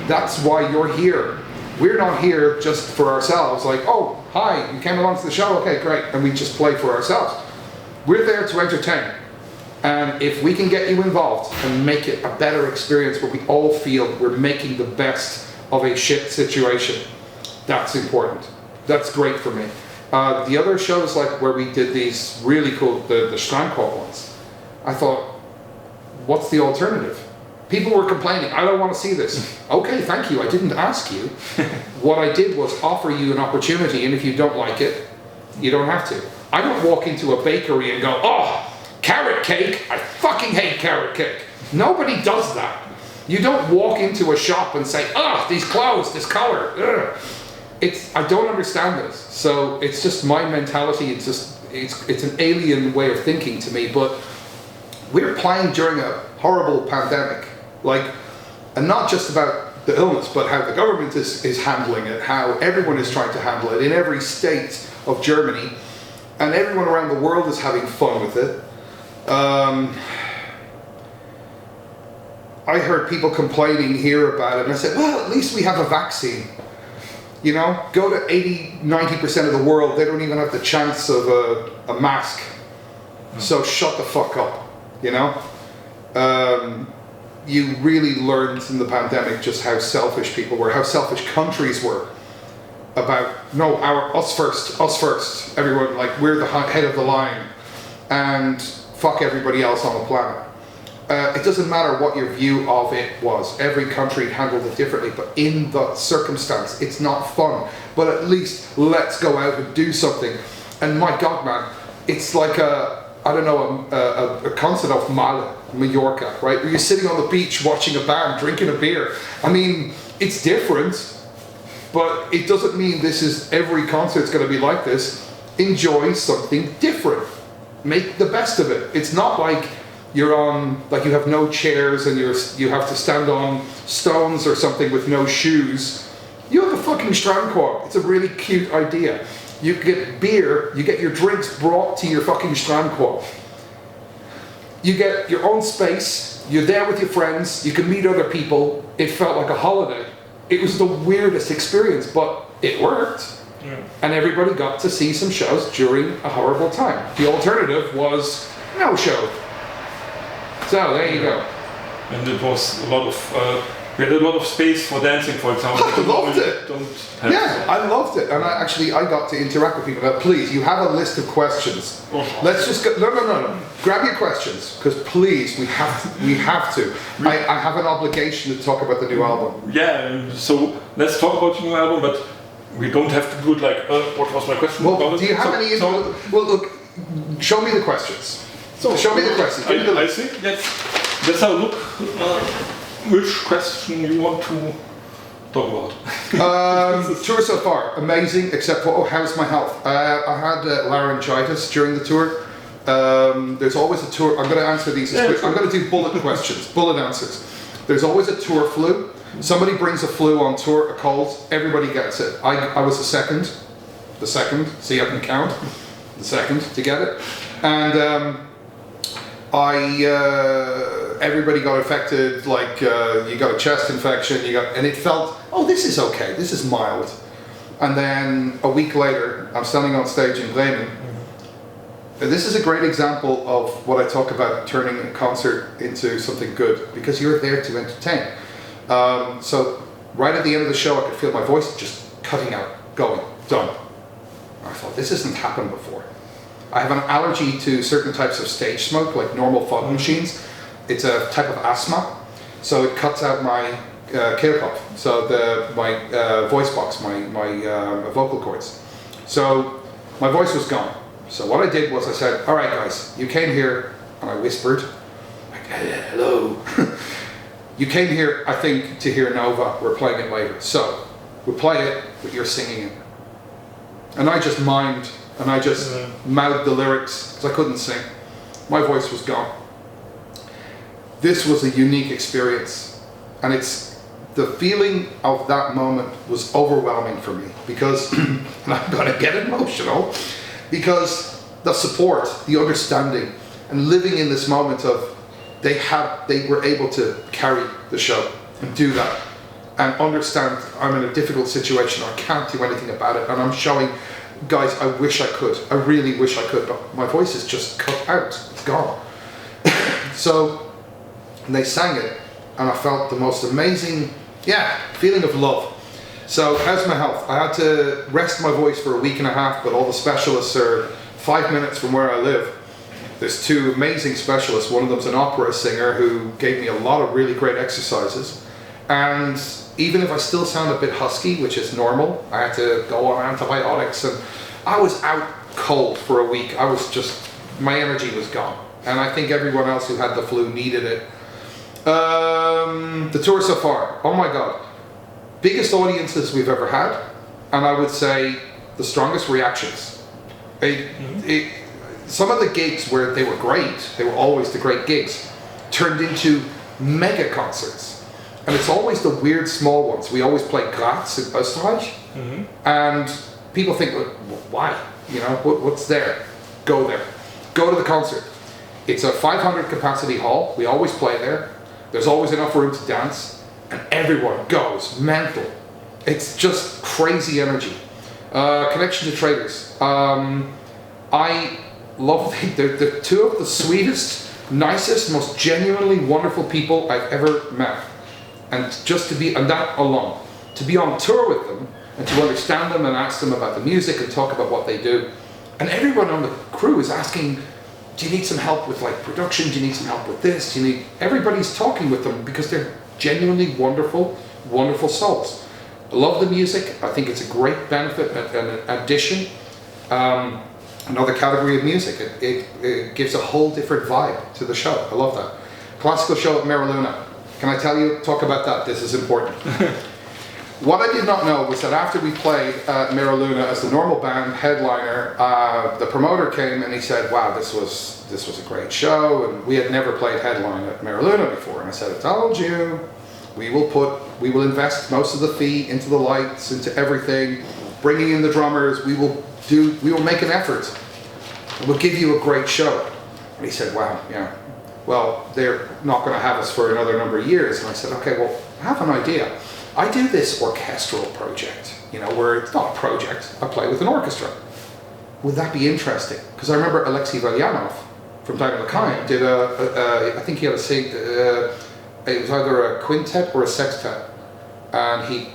That's why you're here. We're not here just for ourselves, like, oh, hi, you came along to the show, okay, great, and we just play for ourselves. We're there to entertain. And if we can get you involved and make it a better experience where we all feel we're making the best of a shit situation. That's important. That's great for me. The other shows, like where we did these really cool, the Strandkorb ones, I thought, what's the alternative? People were complaining, I don't want to see this. Okay, thank you, I didn't ask you. What I did was offer you an opportunity, and if you don't like it, you don't have to. I don't walk into a bakery and go, oh, carrot cake, I fucking hate carrot cake. Nobody does that. You don't walk into a shop and say, these clothes, this color, ugh. I don't understand this. So it's just my mentality, it's an alien way of thinking to me, but we're playing during a horrible pandemic, and not just about the illness, but how the government is handling it, how everyone is trying to handle it in every state of Germany, and everyone around the world is having fun with it. I heard people complaining here about it, and I said, well, at least we have a vaccine. You know, go to 80-90% of the world, they don't even have the chance of a mask. So shut the fuck up, you know? You really learned in the pandemic just how selfish people were, how selfish countries were about, no, us first, everyone, like we're the head of the line, and fuck everybody else on the planet. It doesn't matter what your view of it was. Every country handled it differently, but in the circumstance, it's not fun. But at least let's go out and do something. And my God, man, it's like a concert of Mallorca, right? Where you're sitting on the beach watching a band, drinking a beer. I mean, it's different, but it doesn't mean every concert's going to be like this. Enjoy something different. Make the best of it. It's not like you're on, like you have no chairs and you have to stand on stones or something with no shoes. You have a fucking Strandkorb. It's a really cute idea. You get beer, you get your drinks brought to your fucking Strandkorb. You get your own space, you're there with your friends, you can meet other people. It felt like a holiday. It was the weirdest experience, but it worked. Yeah. And everybody got to see some shows during a horrible time. The alternative was no show. So there you go. And it was a lot of, we had a lot of space for dancing, for example. I loved it. I loved it. And I got to interact with people. But please, you have a list of questions. Let's just go, no. Grab your questions, because please, we have to. I have an obligation to talk about the new album. Yeah, so let's talk about the new album, but we don't have to do it like, what was my question? Well, do you have any? Well, look, show me the questions. So show me the questions. I think let's have a look. Which question you want to talk about? Tour so far, amazing, except for, how's my health? I had laryngitis during the tour. There's always a tour, I'm going to answer these, I'm going to do bullet questions, bullet answers. There's always a tour flu. Somebody brings a flu on tour, a cold, everybody gets it. I was the second, see I can count, the second to get it. And everybody got affected, like you got a chest infection, and it felt, this is okay, this is mild. And then a week later, I'm standing on stage in Bremen. This is a great example of what I talk about turning a concert into something good, because you're there to entertain. So right at the end of the show, I could feel my voice just cutting out, going, done. I thought, this hasn't happened before. I have an allergy to certain types of stage smoke, like normal fog machines. It's a type of asthma, so it cuts out my keelkopf, so my voice box, my vocal cords. So my voice was gone. So what I did was I said, all right guys, you came here, and I whispered, like, hello. You came here, I think, to hear Nova. We're playing it later. So we'll play it, but you're singing it. And I just mimed. And I just mouthed the lyrics, because I couldn't sing. My voice was gone. This was a unique experience. And the feeling of that moment was overwhelming for me, because, and I'm going to get emotional, because the support, the understanding, and living in this moment of they were able to carry the show and do that, and understand I'm in a difficult situation, I can't do anything about it, and I'm showing, guys, I wish I could. I really wish I could, but my voice is just cut out. It's gone. So they sang it, and I felt the most amazing Yeah, feeling of love. So how's my health? I had to rest my voice for a week and a half, but all the specialists are 5 minutes from where I live. There's two amazing specialists. One of them's an opera singer who gave me a lot of really great exercises. And even if I still sound a bit husky, which is normal, I had to go on antibiotics, and I was out cold for a week. My energy was gone. And I think everyone else who had the flu needed it. The tour so far, oh my God. Biggest audiences we've ever had, and I would say the strongest reactions. Some of the gigs where they were great, they were always the great gigs, turned into mega concerts. And it's always the weird small ones. We always play Graz in Österreich, and people think, well, why? You know, what's there? Go there. Go to the concert. It's a 500 capacity hall. We always play there. There's always enough room to dance, and everyone goes mental. It's just crazy energy. Connection to traders. I love they're two of the sweetest, nicest, most genuinely wonderful people I've ever met. And just to be, and that alone, to be on tour with them and to understand them and ask them about the music and talk about what they do. And everyone on the crew is asking, do you need some help with like production? Do you need some help with this? Everybody's talking with them because they're genuinely wonderful, wonderful souls. I love the music. I think it's a great benefit and an addition. Another category of music. It gives a whole different vibe to the show. I love that. Classical show at Mehr. Can I talk about that? This is important. What I did not know was that after we played at Mehr as the normal band headliner, the promoter came and he said, wow, this was a great show, and we had never played headline at Mehr before. And I said, I told you, we will invest most of the fee into the lights, into everything, bringing in the drummers, we will make an effort. We'll give you a great show. And he said, wow, yeah. Well, they're not going to have us for another number of years. And I said, okay, well, I have an idea. I do this orchestral project, where it's not a project. I play with an orchestra. Would that be interesting? Because I remember Alexei Valyanov from Datum did I think he had it was either a quintet or a sextet. And he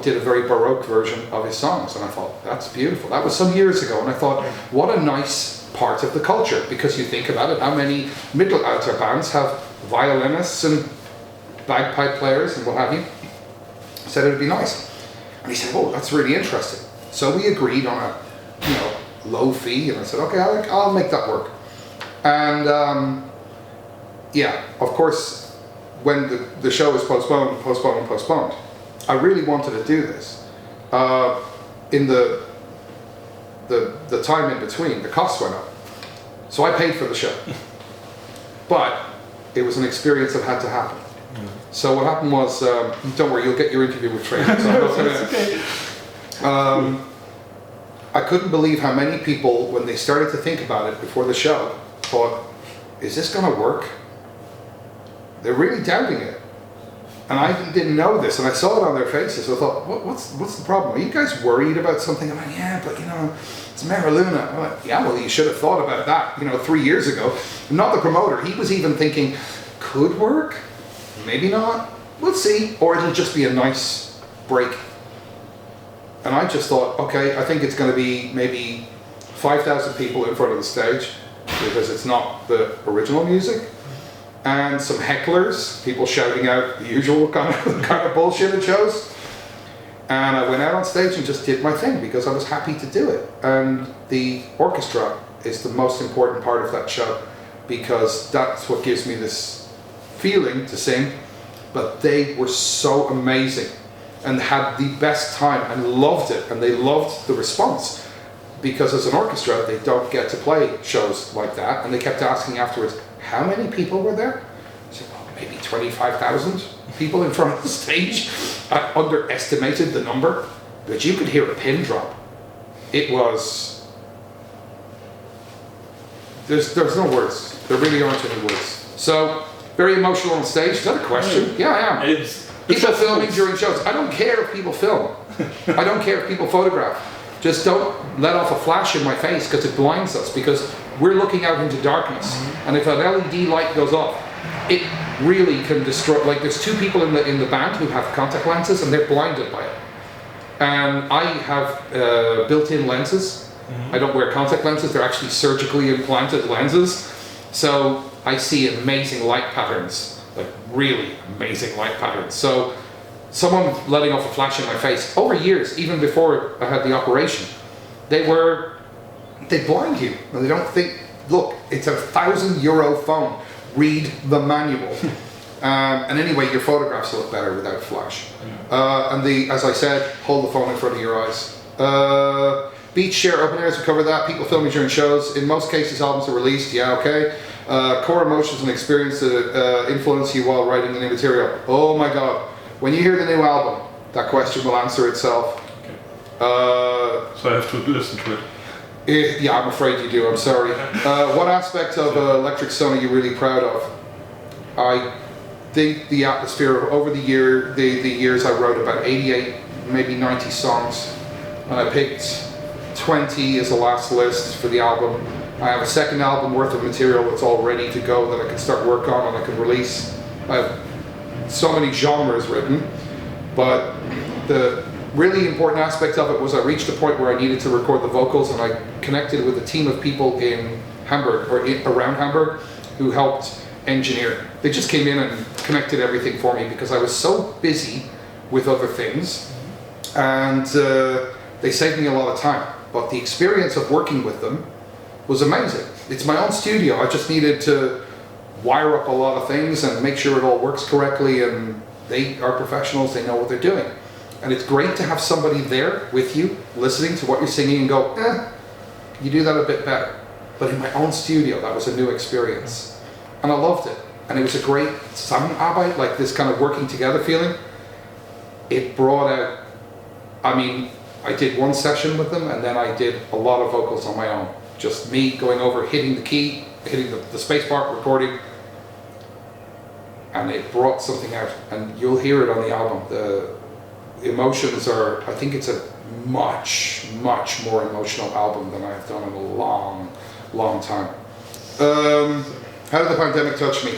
did a very Baroque version of his songs. And I thought, that's beautiful. That was some years ago. And I thought, what a nice part of the culture, because you think about it, how many Mittelalter bands have violinists and bagpipe players and what have you. I said it would be nice. And he said, oh, that's really interesting. So we agreed on a low fee, and I said, okay, I'll make that work. And of course, when the show was postponed, I really wanted to do this. In the time in between, the costs went up. So I paid for the show. But it was an experience that had to happen. So what happened was, don't worry, you'll get your interview with Train. I couldn't believe how many people, when they started to think about it before the show, thought, is this going to work? They're really doubting it. And I didn't know this, and I saw it on their faces. I thought, what's the problem? Are you guys worried about something? I'm like, yeah, but it's Mehr. I'm like, yeah, well, you should have thought about that, 3 years ago. Not the promoter. He was even thinking, could work, maybe not. We'll see, or it'll just be a nice break. And I just thought, okay, I think it's going to be maybe 5,000 people in front of the stage because it's not the original music. And some hecklers, people shouting out the usual kind of bullshit it shows. And I went out on stage and just did my thing because I was happy to do it. And the orchestra is the most important part of that show because that's what gives me this feeling to sing. But they were so amazing and had the best time and loved it, and they loved the response because as an orchestra they don't get to play shows like that. And they kept asking afterwards, how many people were there? I said, well, maybe 25,000 people in front of the stage. I underestimated the number, but you could hear a pin drop. It was... There's no words. There really aren't any words. So, very emotional on stage. Is that a question? Yeah, I am. People filming during shows. I don't care if people film. I don't care if people photograph. Just don't let off a flash in my face because it blinds us, because we're looking out into darkness. And if an LED light goes off, it really can destroy. Like there's two people in the band who have contact lenses and they're blinded by it. And I have built-in lenses. I don't wear contact lenses, they're actually surgically implanted lenses. So I see amazing light patterns, like really amazing light patterns. So someone letting off a flash in my face, over years, even before I had the operation, they blind you. And they don't think, look, it's a €1,000 phone, read the manual. And anyway, your photographs look better without flash. And as I said, hold the phone in front of your eyes. Beach share open airs, we covered that. People filming during shows. In most cases, albums are released. Yeah, okay. Core emotions and experience that influence you while writing the new material. Oh my God. When you hear the new album, that question will answer itself. Okay. So I have to listen to it. Yeah, I'm afraid you do. I'm sorry. What aspect of Electric Sun are you really proud of? I think the atmosphere over the years I wrote about 88, maybe 90 songs, and I picked 20 as the last list for the album. I have a second album worth of material that's all ready to go that I can start work on and I can release. I have so many genres written, but the really important aspect of it was I reached a point where I needed to record the vocals, and I connected with a team of people in Hamburg, or around Hamburg, who helped engineer. They just came in and connected everything for me because I was so busy with other things, and they saved me a lot of time. But the experience of working with them was amazing. It's my own studio. I just needed to wire up a lot of things and make sure it all works correctly, and they are professionals, they know what they're doing. And it's great to have somebody there with you, listening to what you're singing and go, you do that a bit better. But in my own studio, that was a new experience. And I loved it. And it was a great Zusammenarbeit, like this kind of working together feeling. It brought out, I mean, I did one session with them, and then I did a lot of vocals on my own. Just me going over, hitting the key, hitting the space bar, recording. And it brought something out. And you'll hear it on the album. The emotions are, I think it's a much, much more emotional album than I've done in a long, long time. How did the pandemic touch me?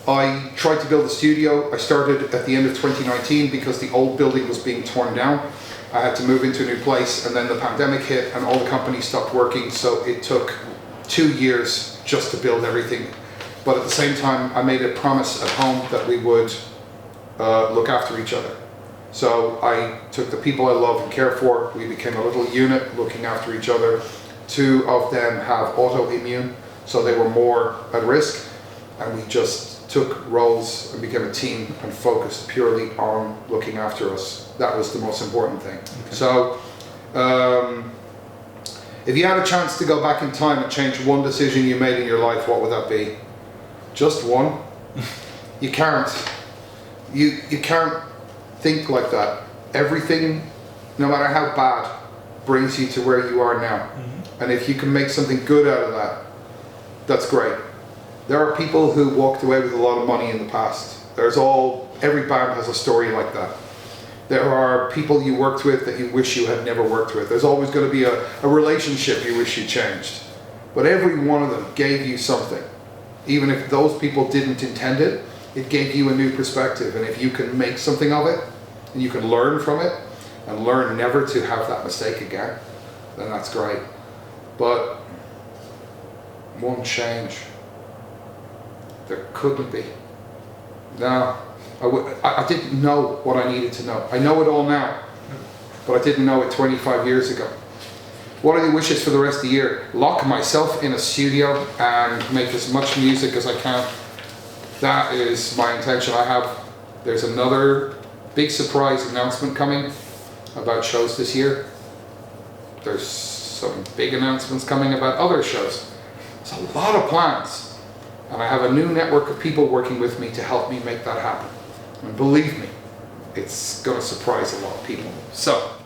I tried to build a studio. I started at the end of 2019 because the old building was being torn down. I had to move into a new place, and then the pandemic hit and all the companies stopped working, so it took 2 years just to build everything. But at the same time, I made a promise at home that we would look after each other. So I took the people I love and care for. We became a little unit looking after each other. 2 of them have autoimmune, so they were more at risk. And we just took roles and became a team and focused purely on looking after us. That was the most important thing. Okay. So if you had a chance to go back in time and change one decision you made in your life, what would that be? Just one? You can't. You can't think like that. Everything, no matter how bad, brings you to where you are now. Mm-hmm. And if you can make something good out of that, that's great. There are people who walked away with a lot of money in the past. Every band has a story like that. There are people you worked with that you wish you had never worked with. There's always going to be a relationship you wish you changed. But every one of them gave you something. Even if those people didn't intend it, it gave you a new perspective. And if you can make something of it, and you can learn from it, and learn never to have that mistake again, then that's great. But one change, there couldn't be. No, I didn't know what I needed to know. I know it all now, but I didn't know it 25 years ago. What are the wishes for the rest of the year? Lock myself in a studio and make as much music as I can. That is my intention. There's another big surprise announcement coming about shows this year. There's some big announcements coming about other shows. There's a lot of plans. And I have a new network of people working with me to help me make that happen. And believe me, it's going to surprise a lot of people. So,